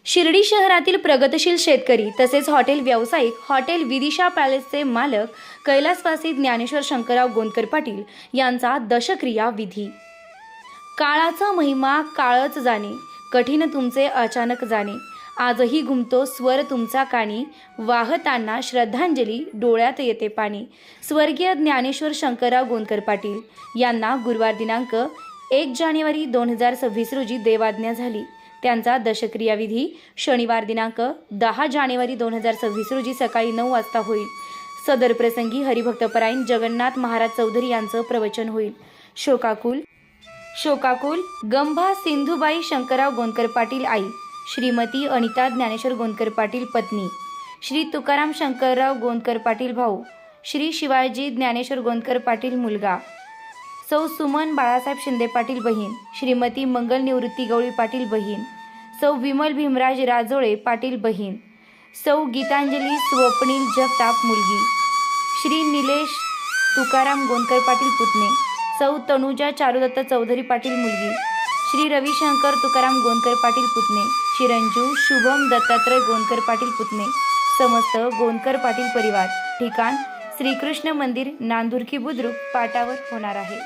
शिर्डी शहरातील प्रगतशील शेतकरी तसेच हॉटेल व्यावसायिक हॉटेल विदिशा पॅलेसचे मालक कैलासवासी ज्ञानेश्वर शंकरराव गोंदकर पाटील यांचा दशक्रिया विधी। काळाचा महिमा काळच जाणे, कठीण तुमचे अचानक जाणे, आजही घुमतो स्वर तुमचा कानी, वाहताना श्रद्धांजली डोळ्यात येते पाणी। स्वर्गीय ज्ञानेश्वर शंकरराव गोंदकर पाटील यांना गुरुवार दिनांक 1 जानेवारी 2026 रोजी देवाज्ञा झाली। त्यांचा दशक्रिया विधी शनिवार दिनांक 10 जानेवारी 2026 रोजी सकाळी 9 वाजता होईल। सदर प्रसंगी हरिभक्तपरायण जगन्नाथ महाराज चौधरी यांचं प्रवचन होईल। शोकाकुल गंभा सिंधुबाई शंकरराव गोंदकर पाटील आई, श्रीमती अनिता ज्ञानेश्वर गोंदकर पाटील पत्नी, श्री तुकाराम शंकरराव गोंदकर पाटील भाऊ, श्री शिवाजी ज्ञानेश्वर गोंदकर पाटील मुलगा, सौ सुमन बाळासाहेब शिंदे पाटील बहीण, श्रीमती मंगल निवृत्ती गवळी पाटील बहीण, सौ विमल भीमराज राजोळे पाटील बहीण, सौ गीतांजली स्वप्नील जगताप मुलगी, श्री निलेश तुकाराम गोंदकर पाटील पुतणे, सौ तनुजा चारुदत्त चौधरी पाटील मुलगी, श्री रविशंकर तुकाराम गोंदकर पाटील पुतणे, चिरंजीव शुभम दत्तात्रय गोंदकर पाटील पुतणे, समस्त गोंदकर पाटील परिवार। ठिकाण श्रीकृष्ण मंदिर, नांदुर्की बुद्रुक पाटावर होणार आहे।